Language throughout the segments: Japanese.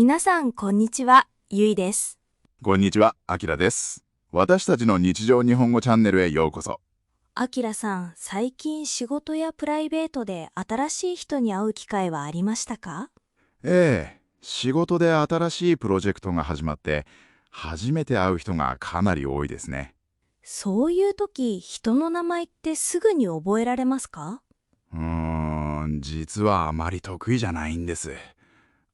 皆さん、こんにちは。ゆいです。こんにちは、あきらです。私たちの日常日本語チャンネルへようこそ。あきらさん、最近仕事やプライベートで新しい人に会う機会はありましたか？仕事で新しいプロジェクトが始まって、初めて会う人がかなり多いですね。そういう時、人の名前ってすぐに覚えられますか？実はあまり得意じゃないんです。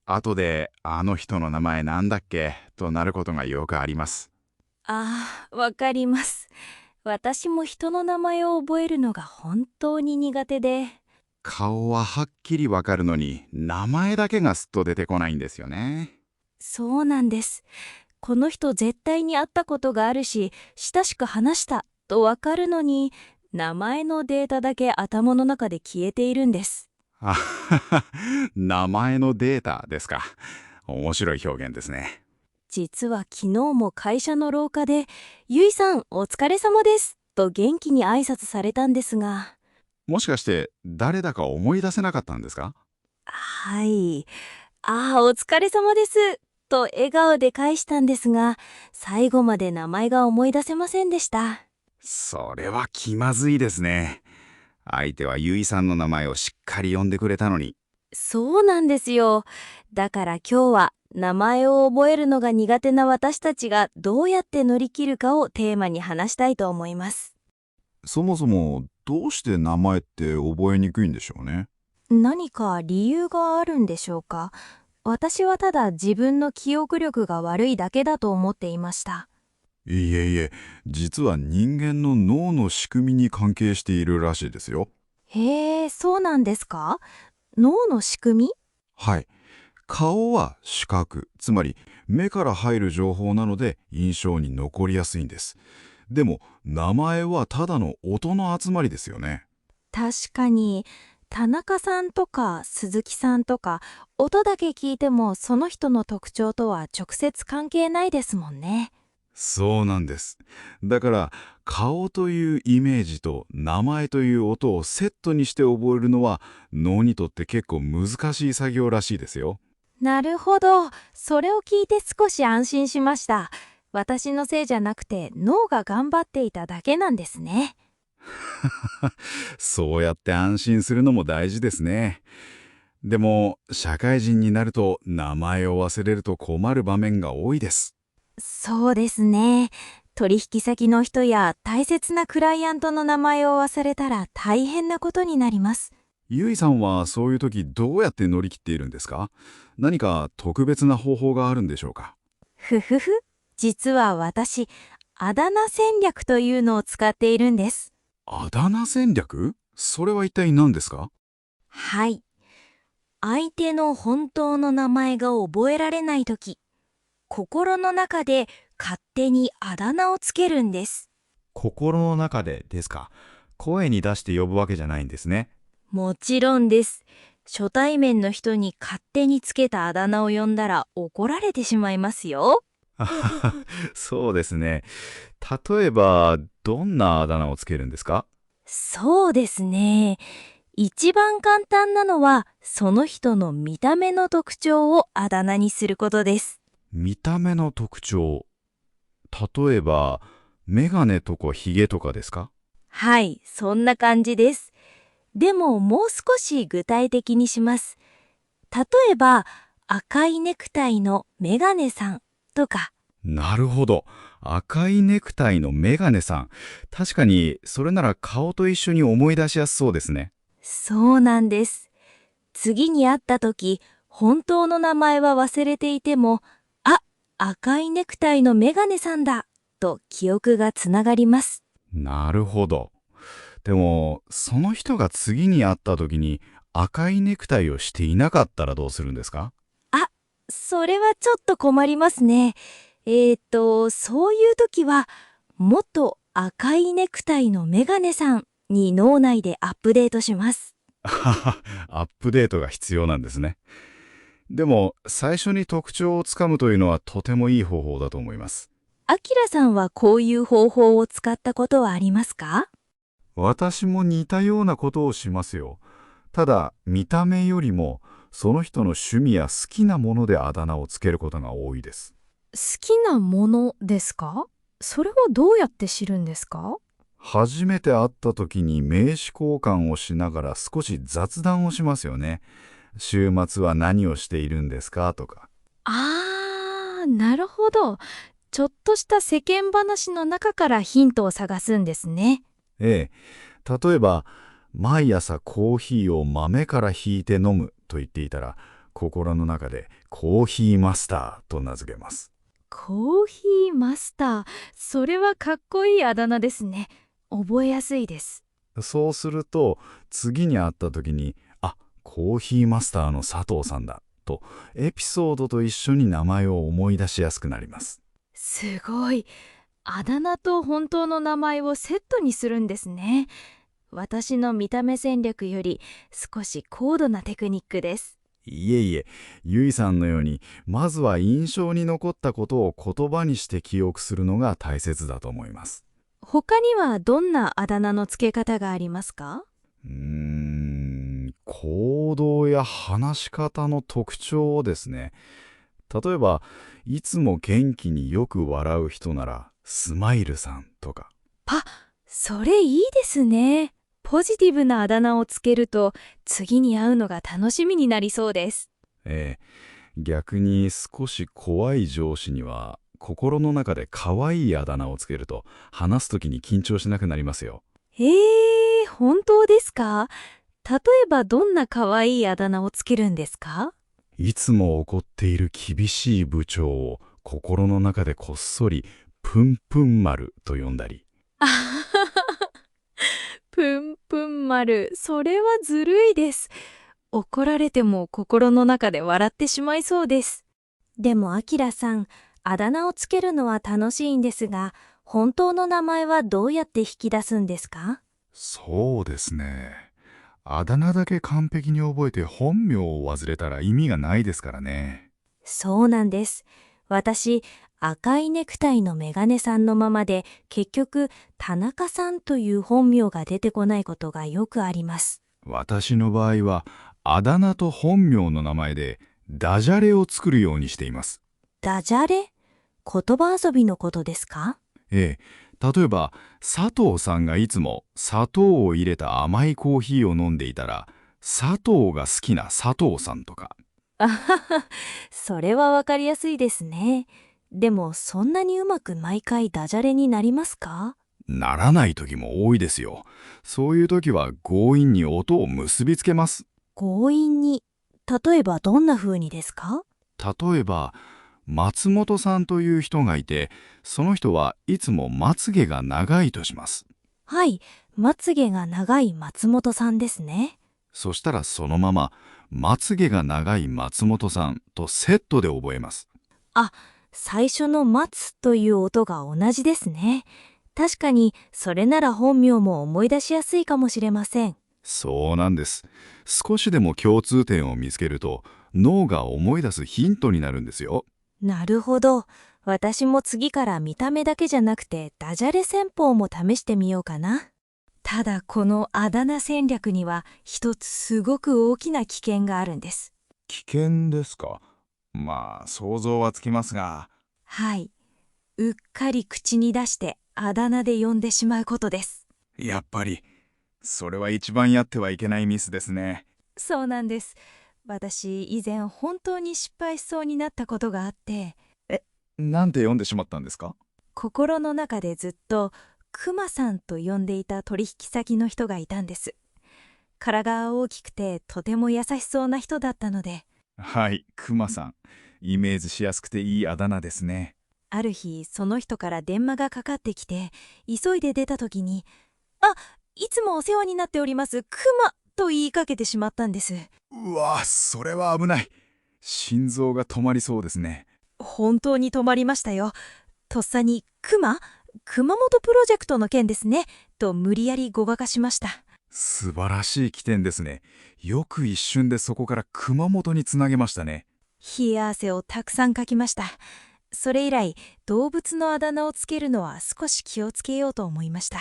後で、あの人の名前なんだっけとなることがよくあります。わかります。私も人の名前を覚えるのが本当に苦手で。顔ははっきりわかるのに、名前だけがすっと出てこないんですよね。そうなんです。この人絶対に会ったことがあるし、親しく話したとわかるのに、名前のデータだけ頭の中で消えているんです。あはは名前のデータですか。面白い表現ですね。実は昨日も会社の廊下で、ゆいさんお疲れ様ですと元気に挨拶されたんですが、もしかして誰だか思い出せなかったんですか？はい、お疲れ様ですと笑顔で返したんですが、最後まで名前が思い出せませんでした。それは気まずいですね。相手はゆいさんの名前をしっかり呼んでくれたのに。そうなんですよ。だから今日は名前を覚えるのが苦手な私たちがどうやって乗り切るかをテーマに話したいと思います。そもそもどうして名前って覚えにくいんでしょうね。何か理由があるんでしょうか？私はただ自分の記憶力が悪いだけだと思っていました。いえいえ、実は人間の脳の仕組みに関係しているらしいですよ。へえ、そうなんですか？脳の仕組み？はい。顔は視覚、つまり目から入る情報なので印象に残りやすいんです。でも名前はただの音の集まりですよね。確かに、田中さんとか鈴木さんとか、音だけ聞いてもその人の特徴とは直接関係ないですもんね。そうなんです。だから顔というイメージと名前という音をセットにして覚えるのは脳にとって結構難しい作業らしいですよ。なるほど。それを聞いて少し安心しました。私のせいじゃなくて脳が頑張っていただけなんですね。そうやって安心するのも大事ですね。でも社会人になると名前を忘れると困る場面が多いです。そうですね。取引先の人や大切なクライアントの名前を忘れたら大変なことになります。ゆいさんはそういう時どうやって乗り切っているんですか？何か特別な方法があるんでしょうか？ふふふ。実は私、あだ名戦略というのを使っているんです。あだ名戦略？それは一体何ですか？はい。相手の本当の名前が覚えられないとき、心の中で勝手にあだ名をつけるんです。心の中でですか。声に出して呼ぶわけじゃないんですね。もちろんです。初対面の人に勝手につけたあだ名を呼んだら怒られてしまいますよ。あははそうですね。例えば、どんなあだ名をつけるんですか？そうですね。一番簡単なのは、その人の見た目の特徴をあだ名にすることです。見た目の特徴。例えば、メガネとかヒゲとかですか？はい、そんな感じです。でももう少し具体的にします。例えば、赤いネクタイのメガネさんとか、なるほど。赤いネクタイのメガネさん。確かに、それなら顔と一緒に思い出しやすそうですね。そうなんです。次に会った時、本当の名前は忘れていても、赤いネクタイのメガネさんだと記憶がつながります。なるほど。でも、その人が次に会った時に赤いネクタイをしていなかったらどうするんですか？それはちょっと困りますね。そういう時は、元赤いネクタイのメガネさんに脳内でアップデートします。ははアップデートが必要なんですね。でも、最初に特徴をつかむというのはとてもいい方法だと思います。あきらさんはこういう方法を使ったことはありますか？私も似たようなことをしますよ。ただ見た目よりもその人の趣味や好きなものであだ名をつけることが多いです。好きなものですか？それはどうやって知るんですか？初めて会った時に名刺交換をしながら少し雑談をしますよね。週末は何をしているんですかとか。なるほど。ちょっとした世間話の中からヒントを探すんですね。ええ。例えば、毎朝コーヒーを豆からひいて飲むと言っていたら、心の中でコーヒーマスターと名付けます。コーヒーマスター。それはかっこいいあだ名ですね。覚えやすいです。そうすると、次に会った時に、あ、コーヒーマスターの佐藤さんだと、エピソードと一緒に名前を思い出しやすくなります。すごい。あだ名と本当の名前をセットにするんですね。私の見た目戦略より少し高度なテクニックです。いえいえ、ゆいさんのように、まずは印象に残ったことを言葉にして記憶するのが大切だと思います。他にはどんなあだ名の付け方がありますか？行動や話し方の特徴ですね。例えば、いつも元気によく笑う人なら、スマイルさんとか。それいいですね。ポジティブなあだ名をつけると次に会うのが楽しみになりそうです。逆に少し怖い上司には、心の中で可愛いあだ名をつけると、話すときに緊張しなくなりますよ。本当ですか？例えばどんな可愛いあだ名をつけるんですか？いつも怒っている厳しい部長を心の中でこっそりプンプン丸と呼んだり。ぷんぷん丸、それはずるいです。怒られても心の中で笑ってしまいそうです。でも、あきらさん、あだ名をつけるのは楽しいんですが、本当の名前はどうやって引き出すんですか？そうですね。あだ名だけ完璧に覚えて本名を忘れたら意味がないですからね。そうなんです。私、赤いネクタイのメガネさんのままで、結局、田中さんという本名が出てこないことがよくあります。私の場合は、あだ名と本名の名前でダジャレを作るようにしています。ダジャレ？言葉遊びのことですか？例えば、佐藤さんがいつも砂糖を入れた甘いコーヒーを飲んでいたら、砂糖が好きな佐藤さんとか。あはは、それはわかりやすいですね。でも、そんなにうまく毎回ダジャレになりますか？ならない時も多いですよ。そういう時は強引に音を結びつけます。強引に。例えばどんな風にですか？例えば、松本さんという人がいて、その人はいつもまつげが長いとします。はい、まつげが長い松本さんですね。そしたらそのまま、まつげが長い松本さんとセットで覚えます。最初の松という音が同じですね。確かに、それなら本名も思い出しやすいかもしれません。そうなんです。少しでも共通点を見つけると、脳が思い出すヒントになるんですよ。なるほど。私も次から見た目だけじゃなくてダジャレ戦法も試してみようかな。ただこのあだ名戦略には一つすごく大きな危険があるんです。危険ですか？まあ、想像はつきますが。はい。うっかり口に出してあだ名で呼んでしまうことです。やっぱり、それは一番やってはいけないミスですね。そうなんです。私以前本当に失敗しそうになったことがあって、なんて読んでしまったんですか？心の中でずっとクマさんと呼んでいた取引先の人がいたんです。体が大きくてとても優しそうな人だったので、はい、クマさん。イメージしやすくていいあだ名ですね。ある日その人から電話がかかってきて、急いで出た時に、いつもお世話になっておりますクマと言いかけてしまったんです。うわ、それは危ない。心臓が止まりそうですね。本当に止まりましたよ。とっさに熊本プロジェクトの件ですねと無理やりごまかしました。素晴らしい起点ですね。よく一瞬でそこから熊本につなげましたね。冷や汗をたくさんかきました。それ以来、動物のあだ名をつけるのは少し気をつけようと思いました。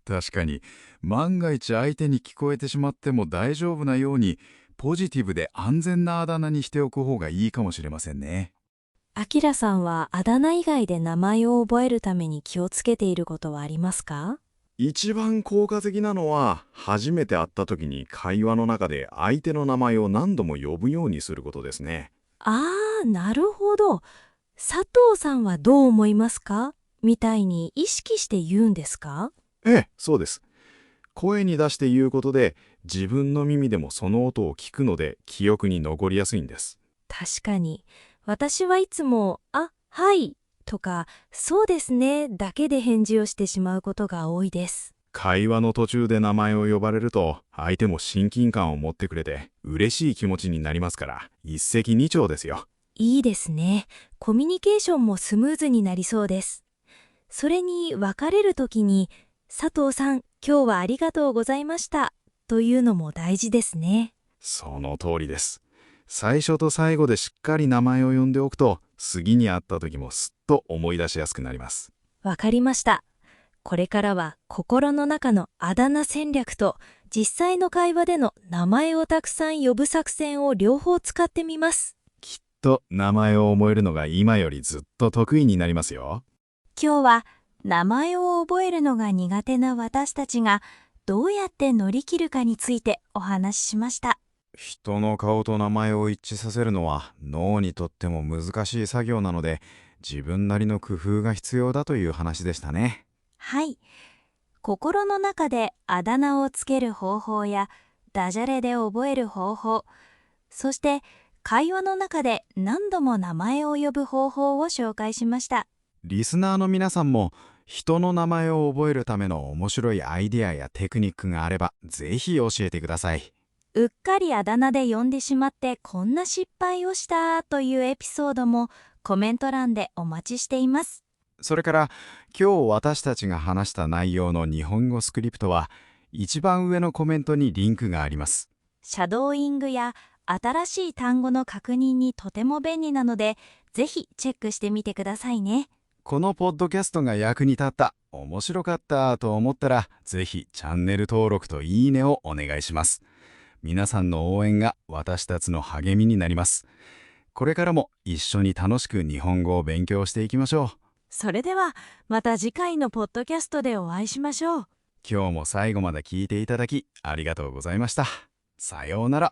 確かに、万が一相手に聞こえてしまっても大丈夫なように、ポジティブで安全なあだ名にしておく方がいいかもしれませんね。あきらさんはあだ名以外で名前を覚えるために気をつけていることはありますか？一番効果的なのは、初めて会った時に会話の中で相手の名前を何度も呼ぶようにすることですね。なるほど。佐藤さんはどう思いますかみたいに意識して言うんですか？ええ、そうです。声に出して言うことで、自分の耳でもその音を聞くので記憶に残りやすいんです。確かに。私はいつも、はいとか、そうですねだけで返事をしてしまうことが多いです。会話の途中で名前を呼ばれると、相手も親近感を持ってくれて嬉しい気持ちになりますから、一石二鳥ですよ。いいですね。コミュニケーションもスムーズになりそうです。それに別れるときに、佐藤さん、今日はありがとうございましたというのも大事ですね。その通りです。最初と最後でしっかり名前を呼んでおくと、次に会った時もすっと思い出しやすくなります。わかりました。これからは心の中のあだ名戦略と実際の会話での名前をたくさん呼ぶ作戦を両方使ってみます。と名前を覚えるのが今よりずっと得意になりますよ。今日は名前を覚えるのが苦手な私たちがどうやって乗り切るかについてお話ししました。人の顔と名前を一致させるのは脳にとっても難しい作業なので、自分なりの工夫が必要だという話でしたね。はい。心の中であだ名をつける方法やダジャレで覚える方法、そして会話の中で何度も名前を呼ぶ方法を紹介しました。リスナーの皆さんも人の名前を覚えるための面白いアイデアやテクニックがあればぜひ教えてください。うっかりあだ名で呼んでしまってこんな失敗をしたというエピソードもコメント欄でお待ちしています。それから今日私たちが話した内容の日本語スクリプトは一番上のコメントにリンクがあります。シャドーイングや新しい単語の確認にとても便利なので、ぜひチェックしてみてくださいね。このポッドキャストが役に立った、面白かったと思ったら、ぜひチャンネル登録といいねをお願いします。皆さんの応援が私たちの励みになります。これからも一緒に楽しく日本語を勉強していきましょう。それではまた次回のポッドキャストでお会いしましょう。今日も最後まで聞いていただきありがとうございました。さようなら。